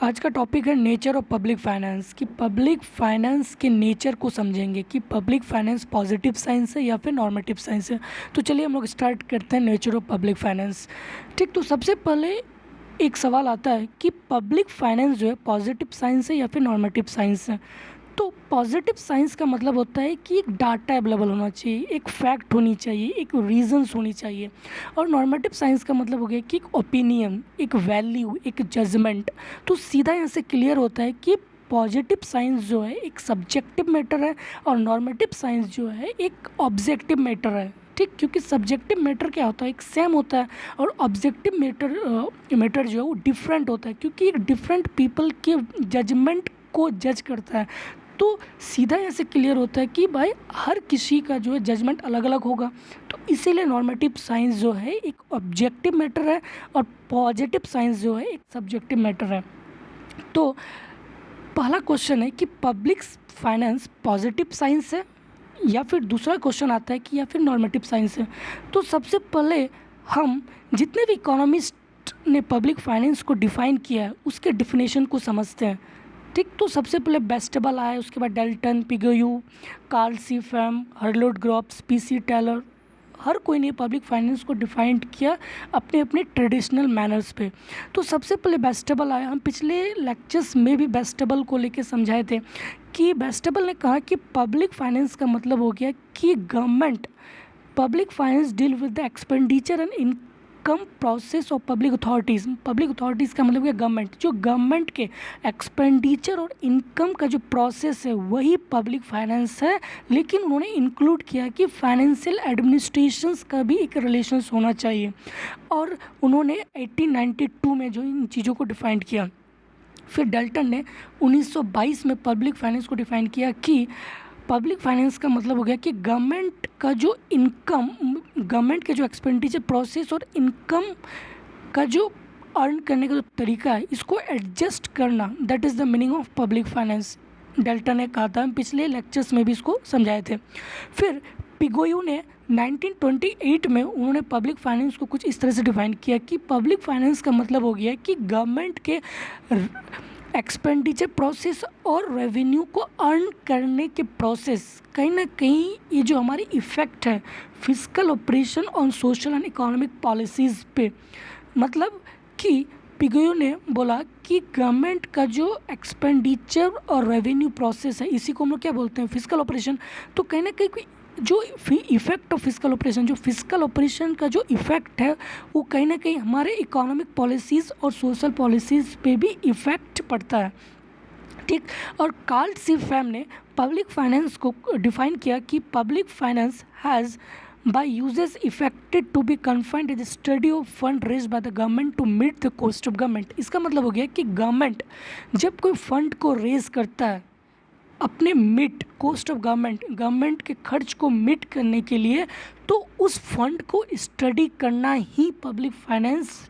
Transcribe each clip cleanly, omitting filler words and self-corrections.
आज का टॉपिक है नेचर ऑफ पब्लिक फाइनेंस कि पब्लिक फाइनेंस के नेचर को समझेंगे कि पब्लिक फाइनेंस पॉजिटिव साइंस है या फिर नॉर्मेटिव साइंस है। तो चलिए हम लोग स्टार्ट करते हैं नेचर ऑफ पब्लिक फाइनेंस। ठीक, तो सबसे पहले एक सवाल आता है कि पब्लिक फाइनेंस जो है पॉजिटिव साइंस है या फिर नॉर्मेटिव साइंस है। तो पॉजिटिव साइंस का मतलब होता है कि एक डाटा अवेलेबल होना चाहिए, एक फैक्ट होनी चाहिए, एक रीजंस होनी चाहिए। और नॉर्मेटिव साइंस का मतलब हो गया कि एक ओपिनियन, एक वैल्यू, एक जजमेंट। तो सीधा यहाँ से क्लियर होता है कि पॉजिटिव साइंस जो है एक सब्जेक्टिव मैटर है और नॉर्मेटिव साइंस जो है एक ऑब्जेक्टिव मैटर है। ठीक, क्योंकि सब्जेक्टिव मैटर क्या होता है, एक सेम होता है, और ऑब्जेक्टिव मैटर जो है वो डिफरेंट होता है, क्योंकि एक डिफरेंट पीपल के जजमेंट को जज करता है। तो सीधा ऐसे क्लियर होता है कि भाई हर किसी का जो है जजमेंट अलग अलग होगा। तो इसीलिए नॉर्मेटिव साइंस जो है एक ऑब्जेक्टिव मैटर है और पॉजिटिव साइंस जो है एक सब्जेक्टिव मैटर है। तो पहला क्वेश्चन है कि पब्लिक फाइनेंस पॉजिटिव साइंस है, या फिर दूसरा क्वेश्चन आता है कि या फिर नॉर्मेटिव साइंस है। तो सबसे पहले हम जितने भी इकोनॉमिस्ट ने पब्लिक फाइनेंस को डिफ़ाइन किया है उसके डिफिनेशन को समझते हैं। ठीक, तो सबसे पहले बेस्टेबल आया, उसके बाद डेल्टन, पिगोयू, कार्ल सी फैम, हर्लोड ग्रॉप्स, पीसी टेलर, हर कोई ने पब्लिक फाइनेंस को डिफाइन किया अपने अपने ट्रेडिशनल मैनर्स पे। तो सबसे पहले बेस्टेबल आया। हम पिछले लेक्चर्स में भी बेस्टेबल को लेके समझाए थे कि बेस्टेबल ने कहा कि पब्लिक फाइनेंस का मतलब हो गया कि government public finance deal with the expenditure and income process of public authorities. Public authorities का मतलब है गवर्नमेंट, जो गवर्नमेंट के एक्सपेंडिचर और इनकम का जो प्रोसेस है वही पब्लिक फाइनेंस है। लेकिन उन्होंने इंक्लूड किया कि फाइनेंशियल एडमिनिस्ट्रेशंस का भी एक रिलेशंस होना चाहिए, और उन्होंने 1892 में जो इन चीज़ों को डिफाइन किया। फिर डेल्टन ने 1922 में पब्लिक फाइनेंस को डिफाइन किया कि पब्लिक फाइनेंस का मतलब हो गया कि गवर्नमेंट का जो इनकम, गवर्नमेंट के जो एक्सपेंडिचर प्रोसेस और इनकम का जो अर्न करने का जो तरीका है इसको एडजस्ट करना, that is the meaning of public finance. Dalton ने कहा था, हम पिछले लेक्चर्स में भी इसको समझाए थे। फिर पिगोयू ने 1928 में उन्होंने पब्लिक फाइनेंस को कुछ इस तरह से डिफाइन किया कि पब्लिक फाइनेंस का मतलब हो गया कि गवर्नमेंट के एक्सपेंडिचर प्रोसेस और रेवेन्यू को अर्न करने के प्रोसेस, कहीं ना कहीं ये जो हमारी इफ़ेक्ट है physical operation on social and economic policies पे। मतलब कि पिगोयू ने बोला कि गवर्नमेंट का जो एक्सपेंडिचर और रेवेन्यू प्रोसेस है इसी को हम लोग क्या बोलते हैं, फिजिकल ऑपरेशन। तो कहीं ना कहीं जो इफ़ेक्ट ऑफ फिजिकल ऑपरेशन, जो फिजिकल ऑपरेशन का जो इफ़ेक्ट है वो कहीं ना कहीं हमारे इकोनॉमिक पॉलिसीज़ और सोशल पॉलिसीज़ पे भी इफ़ेक्ट पड़ता है। ठीक, और कार्ल सी फैम ने पब्लिक फाइनेंस को डिफाइन किया कि public finance has by uses affected to be confined to the study of fund raised by the government to meet the cost of government। इसका मतलब हो गया कि गवर्नमेंट जब कोई फंड को रेज करता है अपने meet cost of government, government के खर्च को मीट करने के लिए, तो उस फंड को स्टडी करना ही पब्लिक फाइनेंस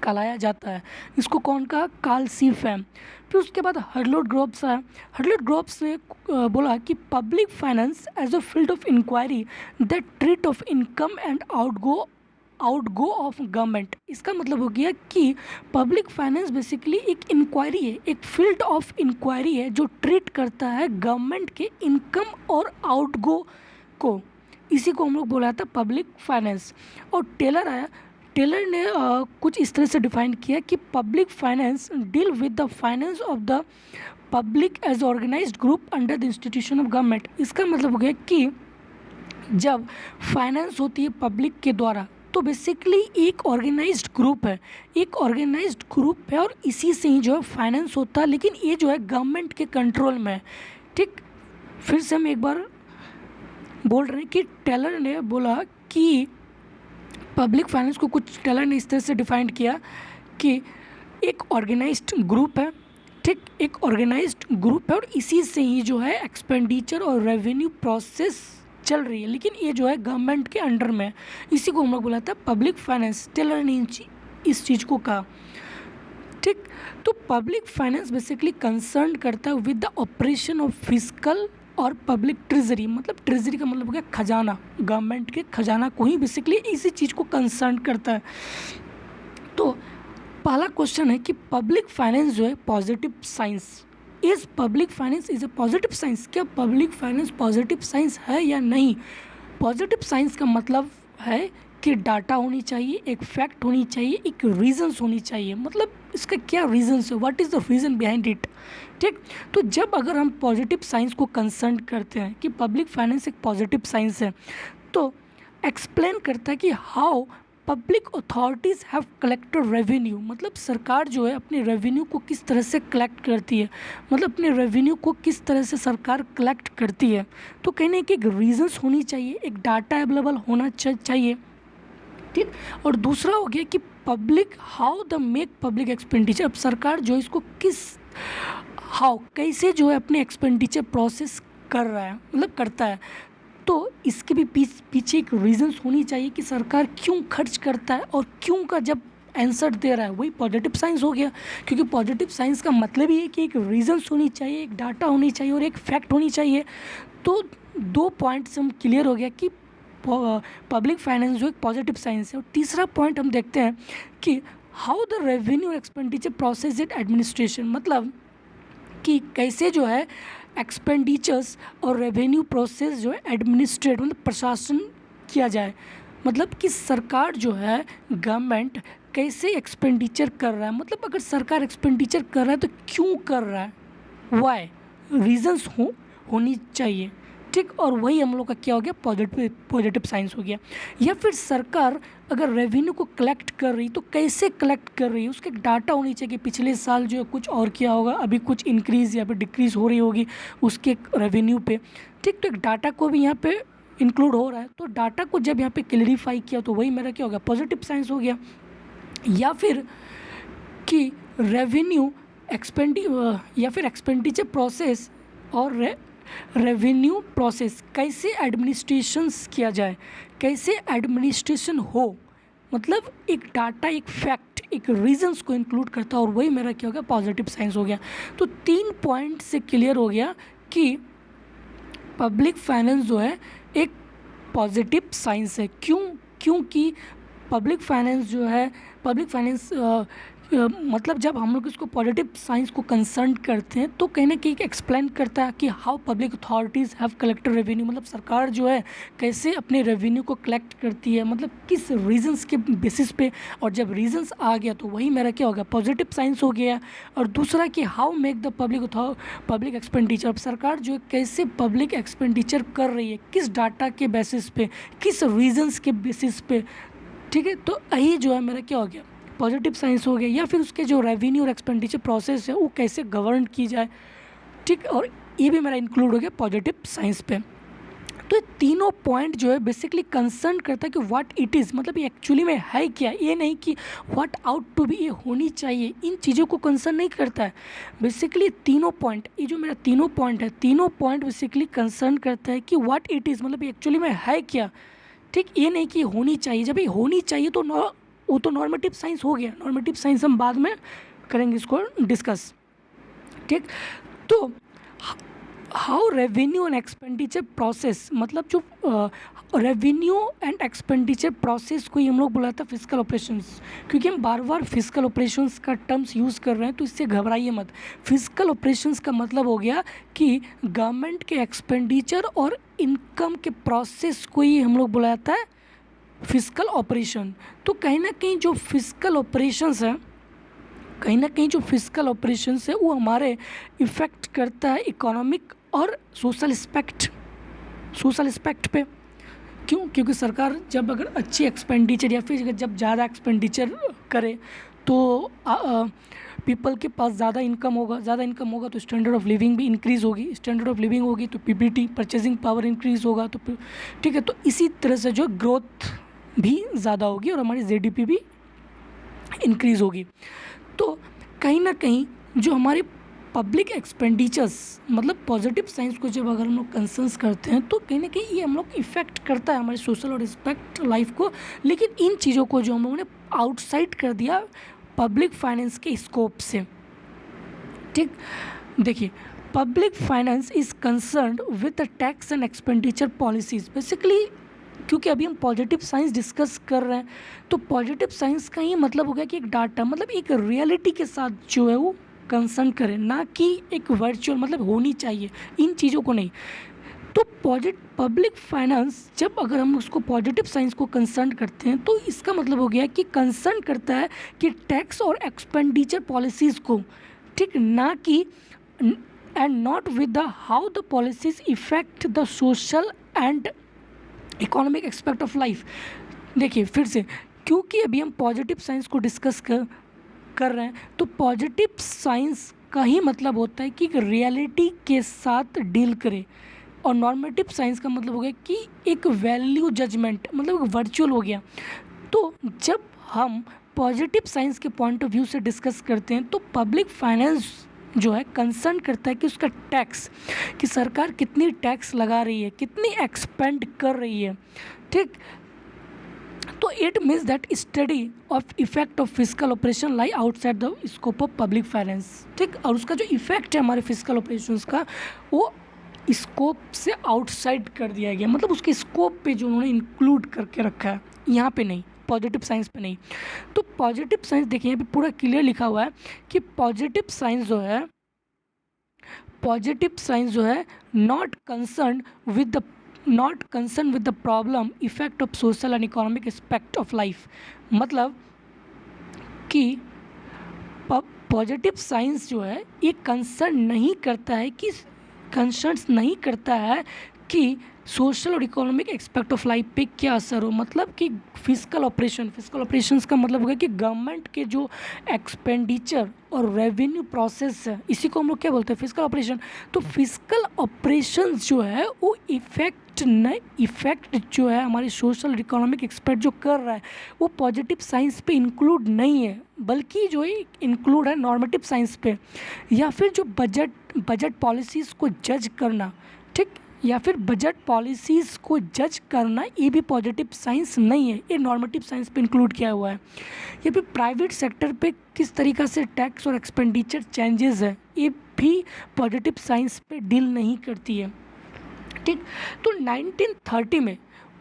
कहलाया जाता है। इसको कौन कहा? कार्ल सी फैम। फिर उसके बाद हर्लोड ग्रॉप्स आया। हर्लोड ग्रॉप्स ने बोला कि public finance as a field of inquiry that treat of income and outgo of government. इसका मतलब हो गया कि पब्लिक फाइनेंस बेसिकली एक इंक्वायरी है, एक फील्ड ऑफ इंक्वायरी है जो ट्रीट करता है गवर्नमेंट के इनकम और आउटगो को। इसी को हम लोग बोला था पब्लिक फाइनेंस। और टेलर आया। टेलर ने कुछ इस तरह से डिफाइन किया कि public finance deal with the finance of the public as organised group under the institution of government. इसका मतलब हो गया कि जब फाइनेंस होती है पब्लिक के द्वारा तो बेसिकली एक ऑर्गेनाइज्ड ग्रुप है, एक ऑर्गेनाइज्ड ग्रुप है, और इसी से ही जो है फाइनेंस होता है, लेकिन ये जो है गवर्नमेंट के कंट्रोल में है। ठीक, फिर से हम एक बार बोल रहे हैं कि टेलर ने बोला कि पब्लिक फाइनेंस को कुछ टेलर ने इस तरह से डिफाइन किया कि एक ऑर्गेनाइज्ड ग्रुप है। ठीक, एक ऑर्गेनाइज्ड ग्रुप है और इसी से ही जो है एक्सपेंडिचर और रेवेन्यू प्रोसेस चल रही है, लेकिन ये जो है गवर्नमेंट के अंडर में है। इसी को हम लोग बोला था पब्लिक फाइनेंस। टेलर ने इस चीज़ को कहा। ठीक, तो पब्लिक फाइनेंस बेसिकली कंसर्न करता है with the operation of physical और पब्लिक ट्रेजरी। मतलब ट्रेजरी का मतलब हो गया खजाना, गवर्नमेंट के खजाना को ही बेसिकली इसी चीज़ को कंसर्न करता है। तो पहला क्वेश्चन है कि पब्लिक फाइनेंस जो है positive science, is public finance is a positive science, क्या पब्लिक फाइनेंस पॉजिटिव साइंस है या नहीं। पॉजिटिव साइंस का मतलब है कि डाटा होनी चाहिए, एक फैक्ट होनी चाहिए, एक रीजंस होनी चाहिए, मतलब इसका क्या रीजंस है, what is the reason behind it. ठीक, तो जब अगर हम पॉजिटिव साइंस को कंसर्न करते हैं कि पब्लिक फाइनेंस एक पॉजिटिव साइंस है, तो एक्सप्लेन करता है कि how public authorities have collected revenue, मतलब सरकार जो है अपने रेवेन्यू को किस तरह से कलेक्ट करती है, मतलब अपने रेवेन्यू को किस तरह से सरकार कलेक्ट करती है। तो कहने की एक रीजंस होनी चाहिए, एक डाटा अवेलेबल होना चाहिए। ठीक, और दूसरा हो गया कि public how the make public expenditure, अब सरकार जो है इसको किस हाउ कैसे जो है अपने एक्सपेंडिचर प्रोसेस कर रहा है, मतलब करता है, तो इसके भी पीछे एक रीजंस होनी चाहिए कि सरकार क्यों खर्च करता है और क्यों का जब आंसर दे रहा है, वही पॉजिटिव साइंस हो गया। क्योंकि पॉजिटिव साइंस का मतलब ही है कि एक रीजंस होनी चाहिए, एक डाटा होनी चाहिए और एक फैक्ट होनी चाहिए। तो 2 पॉइंट से हम क्लियर हो गया कि पब्लिक फाइनेंस जो एक पॉजिटिव साइंस है। और तीसरा पॉइंट हम देखते हैं कि how the revenue expenditure process it administration, मतलब कि कैसे जो है एक्सपेंडिचर्स और रेवेन्यू प्रोसेस जो है एडमिनिस्ट्रेट मतलब प्रशासन किया जाए, मतलब कि सरकार जो है गवर्नमेंट कैसे एक्सपेंडिचर कर रहा है, मतलब अगर सरकार एक्सपेंडिचर कर रहा है तो क्यों कर रहा है, वाई, रीजंस होनी चाहिए। ठीक, और वही हम लोग का क्या हो गया, पॉजिटिव साइंस हो गया। या फिर सरकार अगर रेवेन्यू को कलेक्ट कर रही तो कैसे कलेक्ट कर रही है, उसके डाटा होनी चाहिए कि पिछले साल जो है कुछ और किया होगा, अभी कुछ इंक्रीज़ या फिर डिक्रीज़ हो रही होगी उसके रेवेन्यू पे। ठीक, तो एक डाटा को भी यहाँ पे इंक्लूड हो रहा है, तो डाटा को जब यहाँ पे क्लेरिफाई किया तो वही मेरा क्या हो गया, पॉजिटिव साइंस हो गया। या फिर कि रेवेन्यू या फिर एक्सपेंडिचर प्रोसेस और रेवेन्यू प्रोसेस कैसे एडमिनिस्ट्रेशंस किया जाए, कैसे एडमिनिस्ट्रेशन हो, मतलब एक डाटा, एक फैक्ट, एक रीजंस को इंक्लूड करता है, और वही मेरा क्या हो गया, पॉजिटिव साइंस हो गया। तो 3 पॉइंट से क्लियर हो गया कि पब्लिक फाइनेंस जो है एक पॉजिटिव साइंस है। क्योंकि पब्लिक फाइनेंस जो है, पब्लिक फाइनेंस मतलब जब हम लोग इसको पॉजिटिव साइंस को कंसर्न करते हैं तो कहीं ना कहीं एक्सप्लेन करता है कि how public authorities have collected revenue, मतलब सरकार जो है कैसे अपने रेवेन्यू को कलेक्ट करती है, मतलब किस रीजंस के बेसिस पे। और जब रीजंस आ गया तो वही मेरा क्या हो गया, पॉजिटिव साइंस हो गया। और दूसरा कि how make the public expenditure, सरकार जो है कैसे पब्लिक एक्सपेंडिचर कर रही है, किस डाटा के बेसिस पे, किस रीजंस के बेसिस पे। ठीक है, तो यही जो है मेरा क्या हो गया, पॉजिटिव साइंस हो गया। या फिर उसके जो रेवेन्यू और एक्सपेंडिचर प्रोसेस है वो कैसे गवर्न की जाए। ठीक, और ये भी मेरा इंक्लूड हो गया पॉजिटिव साइंस पे। तो ये तीनों पॉइंट जो है बेसिकली कंसर्न करता है कि व्हाट इट इज़, मतलब ये एक्चुअली में है क्या, ये नहीं कि व्हाट आउट टू बी, ये होनी चाहिए, इन चीज़ों को कंसर्न नहीं करता है। बेसिकली तीनों पॉइंट, ये जो मेरा तीनों पॉइंट है, तीनों पॉइंट बेसिकली कंसर्न करता है कि व्हाट इट इज़, मतलब ये एक्चुअली में है क्या। ठीक, ये नहीं कि होनी चाहिए, जब ये होनी चाहिए तो वो तो नॉर्मेटिव साइंस हो गया। नॉर्मेटिव साइंस हम बाद में करेंगे इसको डिस्कस। ठीक, तो how revenue and expenditure process, मतलब जो रेवेन्यू एंड एक्सपेंडिचर प्रोसेस को ही हम लोग बुलाते हैं फिजिकल ऑपरेशंस, क्योंकि हम बार बार फिजिकल ऑपरेशंस का टर्म्स यूज़ कर रहे हैं, तो इससे घबराइए मत। फिजिकल ऑपरेशंस का मतलब हो गया कि गवर्नमेंट के एक्सपेंडिचर और इनकम के प्रोसेस को ही हम लोग बुलाता है फिजिकल ऑपरेशन। तो कहीं ना कहीं जो फिजिकल ऑपरेशंस है, कहीं ना कहीं जो फिजिकल ऑपरेशंस है वो हमारे इफ़ेक्ट करता है इकोनॉमिक और सोशल एस्पेक्ट पे। क्यों, क्योंकि सरकार जब अगर अच्छी एक्सपेंडिचर या फिर जब ज़्यादा एक्सपेंडिचर करे तो पीपल के पास ज़्यादा इनकम होगा तो स्टैंडर्ड ऑफ लिविंग भी इंक्रीज़ होगी, स्टैंडर्ड ऑफ लिविंग होगी तो पीपीटी परचेजिंग पावर इंक्रीज़ होगा। तो ठीक है, तो इसी तरह से जो ग्रोथ भी ज़्यादा होगी और हमारी जीडीपी भी इंक्रीज़ होगी। तो कहीं ना कहीं जो हमारे पब्लिक एक्सपेंडिचर्स, मतलब पॉजिटिव साइंस को जब अगर हम लोग कंसर्न्स करते हैं तो कहीं ना कहीं ये हम लोग इफ़ेक्ट करता है हमारे सोशल और रिस्पेक्ट लाइफ को। लेकिन इन चीज़ों को जो हम लोगों ने आउटसाइड कर दिया पब्लिक फाइनेंस के स्कोप से। ठीक, देखिए, public finance is concerned with the tax and expenditure policies. Basically क्योंकि अभी हम पॉजिटिव साइंस डिस्कस कर रहे हैं, तो पॉजिटिव साइंस का ही मतलब हो गया कि एक डाटा, मतलब एक रियलिटी के साथ जो है वो कंसर्न करें, ना कि एक वर्चुअल, मतलब होनी चाहिए इन चीज़ों को नहीं। तो पब्लिक फाइनेंस, जब अगर हम उसको पॉजिटिव साइंस को कंसर्न करते हैं, तो इसका मतलब हो गया कि कंसर्न करता है कि टैक्स और एक्सपेंडिचर पॉलिसीज़ को, ठीक, ना कि and not with the how the policies effect the social and economic aspect of life. देखिए फिर से, क्योंकि अभी हम पॉजिटिव साइंस को डिस्कस कर रहे हैं, तो पॉजिटिव साइंस का ही मतलब होता है कि रियलिटी के साथ डील करे, और नॉर्मेटिव साइंस का मतलब हो गया कि एक वैल्यू जजमेंट, मतलब एक वर्चुअल हो गया। तो जब हम पॉजिटिव साइंस के पॉइंट ऑफ व्यू से डिस्कस करते हैं, तो पब्लिक फाइनेंस जो है कंसर्न करता है कि उसका टैक्स, कि सरकार कितनी टैक्स लगा रही है, कितनी एक्सपेंड कर रही है, ठीक। तो it means that study of effect of physical operation lie outside the scope of public finance, ठीक। और उसका जो इफेक्ट है हमारे फिजिकल ऑपरेशंस का, वो स्कोप से आउटसाइड कर दिया गया, मतलब उसके स्कोप पे जो उन्होंने इंक्लूड करके रखा है, यहाँ पे नहीं, पॉजिटिव साइंस पे नहीं। तो पॉजिटिव साइंस देखिए यहाँ पे पूरा क्लियर लिखा हुआ है कि पॉजिटिव साइंस जो है not concern with the problem effect of social and economic aspect of life. मतलब कि पॉजिटिव साइंस जो है ये कंसर्न नहीं करता है कि सोशल और इकोनॉमिक एस्पेक्ट ऑफ लाइफ पे क्या असर हो। मतलब कि फिजिकल ऑपरेशंस का मतलब होगा कि गवर्नमेंट के जो एक्सपेंडिचर और रेवेन्यू प्रोसेस है, इसी को हम लोग क्या बोलते हैं, फिजिकल ऑपरेशन। तो फिजिकल ऑपरेशंस जो है वो इफेक्ट जो है हमारी सोशल और इकोनॉमिक एस्पेक्ट जो कर रहा है, वो पॉजिटिव साइंस पे इंक्लूड नहीं है, बल्कि जो है इंक्लूड है नॉर्मेटिव साइंस पे। या फिर जो बजट पॉलिसीज़ को जज करना, ठीक, या फिर बजट पॉलिसीज़ को जज करना, ये भी पॉजिटिव साइंस नहीं है, ये नॉर्मेटिव साइंस पे इंक्लूड किया हुआ है। या फिर प्राइवेट सेक्टर पे किस तरीक़ा से टैक्स और एक्सपेंडिचर चेंजेस है, ये भी पॉजिटिव साइंस पे डील नहीं करती है, ठीक। तो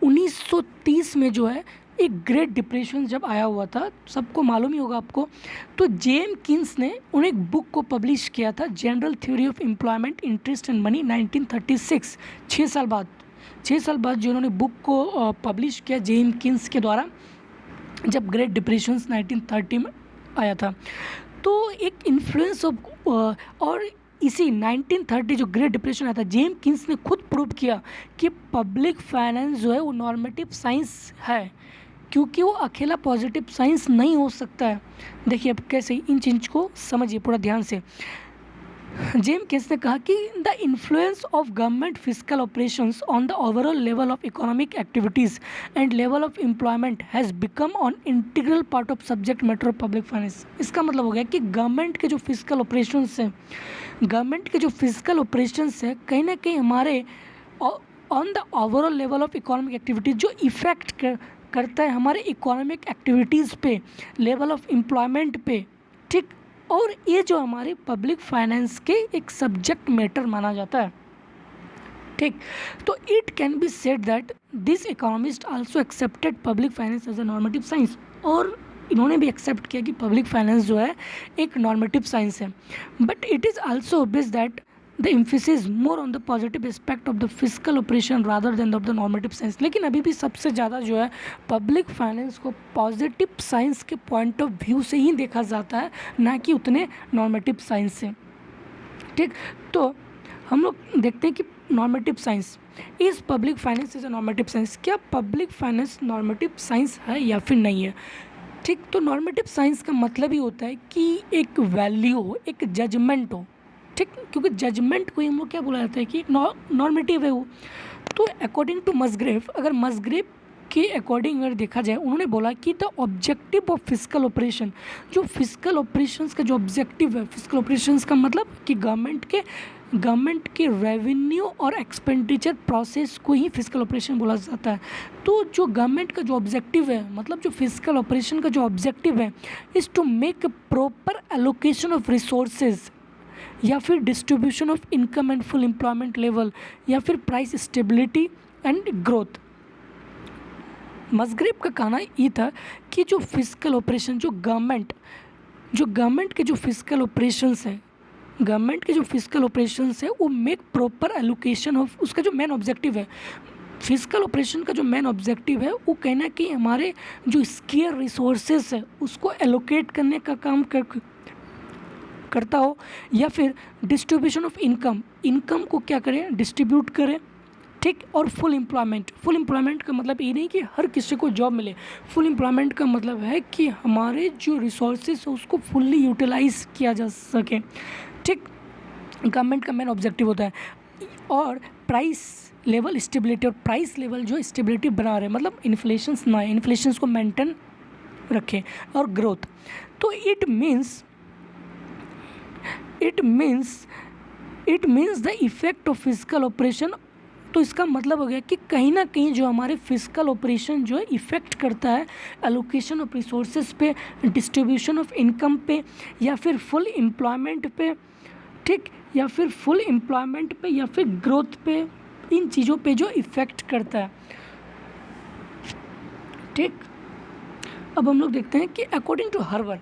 1930 में जो है एक ग्रेट डिप्रेशन जब आया हुआ था, सबको मालूम ही होगा आपको, तो जेम किन्स ने उन्हें एक बुक को पब्लिश किया था, general theory of employment, interest and money, 1936। 6 साल बाद जो उन्होंने बुक को पब्लिश किया जेम किन्स के द्वारा, जब ग्रेट डिप्रेशन 1930 में आया था। तो एक इन्फ्लुएंस ऑफ और इसी 1930 जो ग्रेट डिप्रेशन आया था, जेम किन्स ने खुद प्रूव किया कि पब्लिक फाइनेंस जो है वो नॉर्मेटिव साइंस है, क्योंकि वो अकेला पॉजिटिव साइंस नहीं हो सकता है। देखिए अब कैसे, इन चीज़ को समझिए पूरा ध्यान से। जेम किन्स ने कहा कि the influence of government physical operations on the overall level of economic activities and level of employment has become on integral part of subject matter of public finance. इसका मतलब हो गया कि गवर्नमेंट के जो फिजिकल ऑपरेशंस है, कहीं ना कहीं हमारे on the overall level of economic activities जो इफेक्ट करता है हमारे इकोनॉमिक एक्टिविटीज़ पे, लेवल ऑफ एम्प्लॉयमेंट पे, ठीक। और ये जो हमारे पब्लिक फाइनेंस के एक सब्जेक्ट मैटर माना जाता है, ठीक। तो it can be said that this economist also accepted public finance as a normative science, और इन्होंने भी एक्सेप्ट किया कि पब्लिक फाइनेंस जो है एक नॉर्मेटिव साइंस है। But it is also obvious that the emphasis more on the positive aspect of the physical operation rather than of the normative science. लेकिन अभी भी सबसे ज़्यादा जो है पब्लिक फाइनेंस को पॉजिटिव साइंस के पॉइंट ऑफ व्यू से ही देखा जाता है, ना कि उतने नॉर्मेटिव साइंस से, ठीक। तो हम लोग देखते हैं कि normative science is public finance is a normative science. क्या पब्लिक फाइनेंस नॉर्मेटिव साइंस है या फिर नहीं है, ठीक। तो नॉर्मेटिव साइंस का मतलब ही होता है कि एक वैल्यू हो, एक जजमेंट हो, ठीक। क्योंकि जजमेंट को हम लोग क्या बोला जाता है कि नॉर्मेटिव है वो। तो अकॉर्डिंग टू मसग्रेव, अगर मसग्रेव के अकॉर्डिंग अगर देखा जाए, उन्होंने बोला कि the objective of physical operation, जो फिजिकल ऑपरेशंस का जो ऑब्जेक्टिव है, फिजिकल ऑपरेशंस का मतलब कि गवर्नमेंट के रेवेन्यू और एक्सपेंडिचर प्रोसेस को ही फिजिकल ऑपरेशन बोला जाता है। तो जो गवर्नमेंट का जो ऑब्जेक्टिव है, मतलब जो फिजिकल ऑपरेशन का जो ऑब्जेक्टिव है, is to make proper allocation of resources, या फिर distribution of income and full employment level, या फिर price stability and growth, Musgrave का कहना ये था कि जो फिजिकल ऑपरेशन, जो गवर्नमेंट के जो फिजिकल ऑपरेशंस है, गवर्नमेंट के जो फिजिकल ऑपरेशंस है वो मेक प्रॉपर एलोकेशन ऑफ, उसका जो मेन ऑब्जेक्टिव है, फिजिकल ऑपरेशन का जो मेन ऑब्जेक्टिव है वो कहना कि हमारे जो स्केयर रिसोर्सेस है उसको एलोकेट करने का काम करता हो, या फिर डिस्ट्रीब्यूशन ऑफ इनकम को क्या करें, डिस्ट्रीब्यूट करें, ठीक। और फुल एम्प्लॉयमेंट का मतलब ये नहीं कि हर किसी को जॉब मिले, फुल एम्प्लॉयमेंट का मतलब है कि हमारे जो रिसोर्सेज है उसको फुल्ली यूटिलाइज किया जा सके, ठीक। गवर्नमेंट का मेन ऑब्जेक्टिव होता है। और प्राइस लेवल स्टेबिलिटी, और प्राइस लेवल जो स्टेबिलिटी बना रहे, मतलब इन्फ्लेशंस ना, इन्फ्लेशंस को मेंटेन रखें, और ग्रोथ। तो it means the effect of physical operation. तो इसका मतलब हो गया कि कहीं ना कहीं जो हमारे फिजिकल ऑपरेशन जो है इफ़ेक्ट करता है एलोकेशन ऑफ रिसोर्सेज पे, डिस्ट्रीब्यूशन ऑफ इनकम पे, या फिर फुल एम्प्लॉयमेंट पे, ठीक, या फिर फुल एम्प्लॉयमेंट पे, या फिर ग्रोथ पे, इन चीज़ों पे जो इफ़ेक्ट करता है, ठीक। अब हम लोग देखते हैं कि अकॉर्डिंग टू हर्बर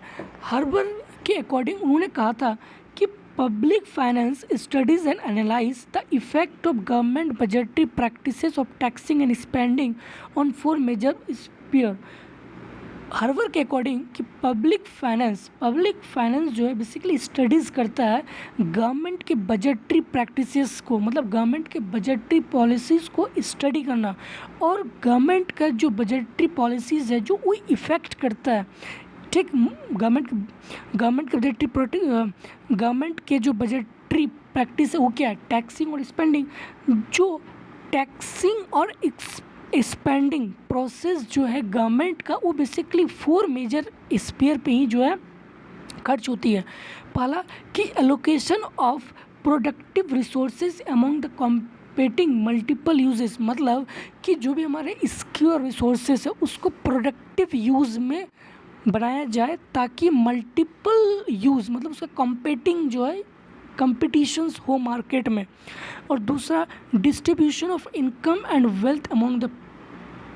के अकॉर्डिंग उन्होंने कहा था कि public finance studies and analyse the effect of government budgetary practices of taxing and spending on 4 major sphere. हर्वर के अकॉर्डिंग कि पब्लिक फाइनेंस जो है बेसिकली स्टडीज़ करता है गवर्नमेंट के बजटरी प्रैक्टिसेस को, मतलब गवर्नमेंट के बजटरी पॉलिसीज़ को स्टडी करना, और गवर्नमेंट का जो बजटरी पॉलिसीज़ है जो वो इफ़ेक्ट करता है, ठीक। गवर्नमेंट के जो बजटरी प्रैक्टिस है वो क्या है, टैक्सिंग और स्पेंडिंग। जो टैक्सिंग और स्पेंडिंग प्रोसेस जो है गवर्नमेंट का, वो बेसिकली 4 मेजर स्पीयर पे ही जो है खर्च होती है। पहला कि allocation of productive resources among the competing multiple uses, मतलब कि जो भी हमारे स्क्योर रिसोर्सेज है उसको प्रोडक्टिव यूज़ में बनाया जाए ताकि मल्टीपल यूज़, मतलब उसका कॉम्पेटिंग जो है कंपटीशंस हो मार्केट में। और दूसरा distribution of income and wealth among the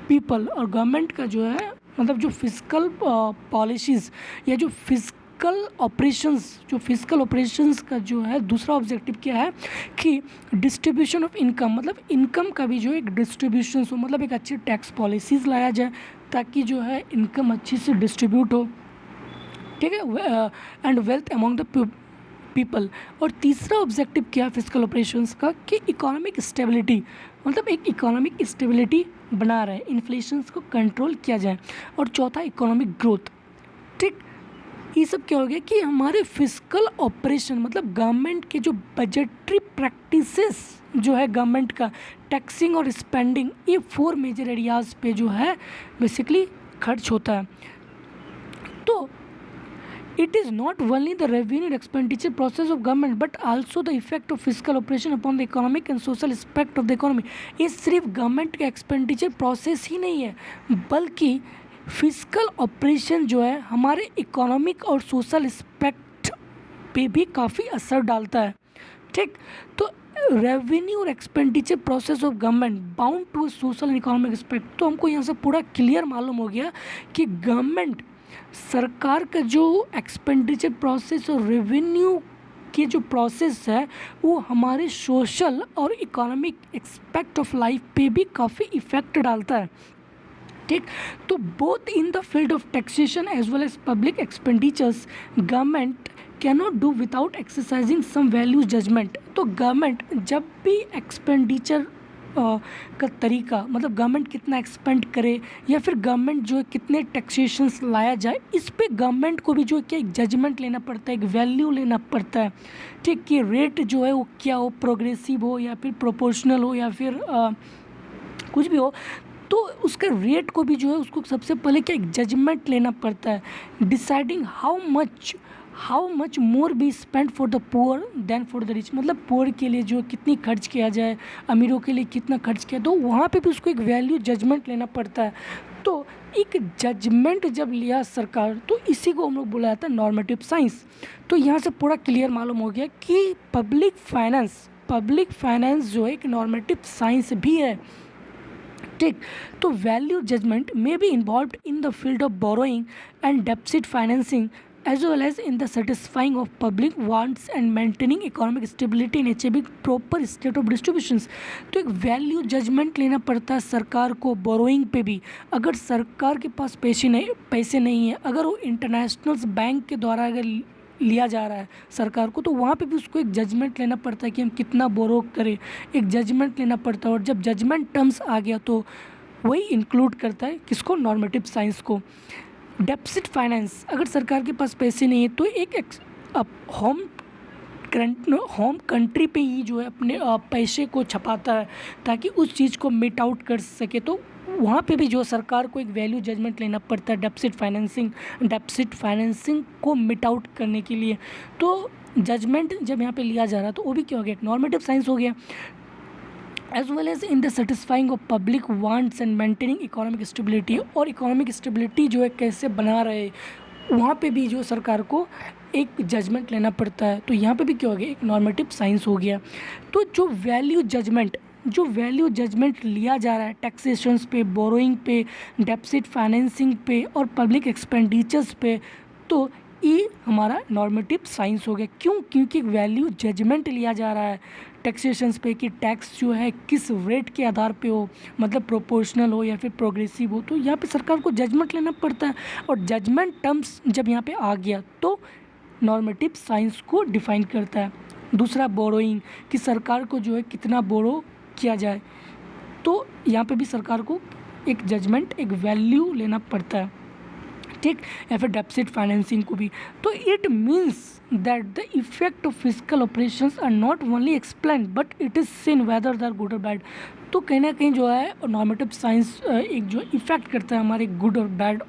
people. और गवर्नमेंट का जो है मतलब जो फिजिकल पॉलिसीज़ या जो फिजिकल ऑपरेशंस का जो है दूसरा ऑब्जेक्टिव क्या है कि डिस्ट्रीब्यूशन ऑफ इनकम, मतलब इनकम का भी जो एक डिस्ट्रीब्यूशन हो, मतलब एक अच्छी टैक्स पॉलिसीज़ लाया जाए ताकि जो है इनकम अच्छी से डिस्ट्रीब्यूट हो, ठीक है, and wealth among the people. और तीसरा ऑब्जेक्टिव क्या है फिजिकल ऑपरेशंस का कि इकोनॉमिक स्टेबिलिटी, मतलब एक इकोनॉमिक स्टेबिलिटी बना रहे, इन्फ्लेशंस को कंट्रोल किया जाए। और चौथा इकोनॉमिक ग्रोथ, ठीक। ये सब क्या हो गया कि हमारे फिजिकल ऑपरेशन मतलब गवर्नमेंट के जो बजटरी प्रैक्टिसेस जो है गवर्नमेंट का, टैक्सिंग और स्पेंडिंग, ये 4 मेजर एरियाज़ पे जो है बेसिकली खर्च होता है। तो it is not only the revenue and expenditure process of government but also the effect of fiscal operation upon the economic and social aspect of the economy। ये सिर्फ गवर्नमेंट का एक्सपेंडिचर प्रोसेस ही नहीं है बल्कि फिजिकल ऑपरेशन जो है हमारे economic और सोशल एस्पेक्ट पे भी काफ़ी असर डालता है, ठीक। तो रेवेन्यू और expenditure process of government bound to social and economic aspect. तो हमको यहाँ से पूरा क्लियर मालूम हो गया कि गवर्नमेंट, सरकार का जो एक्सपेंडिचर प्रोसेस और रेवेन्यू के जो प्रोसेस है वो हमारे सोशल और इकोनॉमिक एस्पेक्ट ऑफ लाइफ पे भी काफ़ी इफ़ेक्ट डालता है, ठीक। तो both in the field of taxation as well as public expenditures government cannot do without exercising some value judgement. तो गवर्नमेंट जब भी एक्सपेंडिचर का तरीका, मतलब गवर्नमेंट कितना एक्सपेंड करे या फिर गवर्नमेंट जो है कितने टैक्सेशंस लाया जाए, इस पे गवर्नमेंट को भी जो है क्या एक जजमेंट लेना पड़ता है, एक वैल्यू लेना पड़ता है, ठीक। कि रेट जो है वो क्या हो, प्रोग्रेसिव हो या फिर प्रोपोर्शनल हो या फिर कुछ भी हो, तो उसका रेट को भी जो है उसको सबसे पहले क्या एक जजमेंट लेना पड़ता है, deciding how much more be spend for the poor than for the rich. मतलब पुअर के लिए जो कितनी खर्च किया जाए, अमीरों के लिए कितना खर्च किया, तो वहाँ पे भी उसको एक वैल्यू जजमेंट लेना पड़ता है। तो एक जजमेंट जब लिया सरकार तो इसी को हम लोग बुलाया था नॉर्मेटिव साइंस। तो यहाँ से पूरा क्लियर मालूम हो गया कि पब्लिक फाइनेंस जो है एक नॉर्मेटिव साइंस भी है, ठीक। तो वैल्यू जजमेंट में be involved in the field of borrowing and deposit financing as well as in the satisfying of public wants and maintaining economic stability and achieving proper state of distributions। तो एक value judgement लेना पड़ता है सरकार को borrowing पे भी। अगर सरकार के पास पैसे नहीं है, अगर वो इंटरनेशनल बैंक के द्वारा अगर लिया जा रहा है सरकार को, तो वहाँ पे भी उसको एक जजमेंट लेना पड़ता है कि हम कितना बोरो करें, एक जजमेंट लेना पड़ता है। और जब जजमेंट टर्म्स आ गया तो वही इंक्लूड करता है किसको, नॉर्मेटिव साइंस को। डेप्सिट फाइनेंस, अगर सरकार के पास पैसे नहीं है तो एक होम कंट्री पे ही जो है अपने पैसे को छपाता है ताकि उस चीज़ को मिट आउट कर सके। तो वहाँ पे भी जो सरकार को एक वैल्यू जजमेंट लेना पड़ता है डेप्सिट फाइनेंसिंग को मिट आउट करने के लिए। तो जजमेंट जब यहाँ पे लिया जा रहा है तो वो भी क्या हो गया, एक नॉर्मेटिव साइंस हो गया। As well as in the satisfying of public wants and maintaining economic stability, और इकोनॉमिक स्टेबिलिटी जो है कैसे बना रहे, वहाँ पे भी जो सरकार को एक जजमेंट लेना पड़ता है। तो यहाँ पे भी क्या हो गया, एक नॉर्मेटिव साइंस हो गया। तो जो वैल्यू जजमेंट लिया जा रहा है टैक्सेशंस पे, बोरोइंग पे, डेप्सिट फाइनेंसिंग पे और पब्लिक एक्सपेंडिचर्स पे, तो ये हमारा नॉर्मेटिव साइंस हो गया। क्यों? क्योंकि वैल्यू जजमेंट लिया जा रहा है टैक्सेशंस पे कि टैक्स जो है किस रेट के आधार पे हो, मतलब प्रोपोर्शनल हो या फिर प्रोग्रेसिव हो। तो यहाँ पे सरकार को जजमेंट लेना पड़ता है, और जजमेंट टर्म्स जब यहाँ पे आ गया तो नॉर्मेटिव साइंस को डिफाइन करता है। दूसरा बोरोइंग, कि सरकार को जो है कितना बोरो किया जाए, तो यहाँ पे भी सरकार को एक जजमेंट, एक वैल्यू लेना पड़ता है, ठीक। या फिर डेप्सिट फाइनेंसिंग को भी। तो it means that the effect of fiscal operations are not only explain but it is seen whether they're good और बैड। तो कहीं ना कहीं जो है नॉर्मेटिव साइंस एक जो इफेक्ट करता है हमारे गुड और बैड,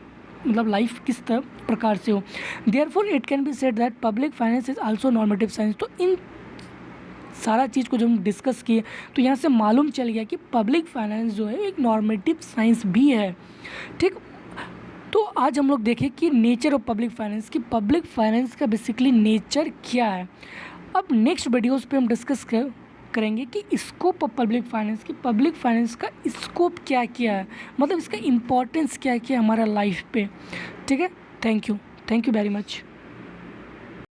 मतलब लाइफ किस तरह प्रकार से हो। Therefore it can be said that public finance is also normative science. तो इन सारा चीज़ को जब हम डिस्कस किए तो यहाँ से मालूम चल गया कि पब्लिक फाइनेंस जो है एक नॉर्मेटिव साइंस भी है, ठीक। तो आज हम लोग देखें कि नेचर ऑफ पब्लिक फाइनेंस, कि पब्लिक फाइनेंस का बेसिकली नेचर क्या है। अब नेक्स्ट वीडियोस पे हम डिस्कस करेंगे कि स्कोप ऑफ पब्लिक फाइनेंस, कि पब्लिक फाइनेंस का स्कोप क्या क्या है, मतलब इसका इम्पोर्टेंस क्या क्या है हमारा लाइफ पे, ठीक है। Thank you very much.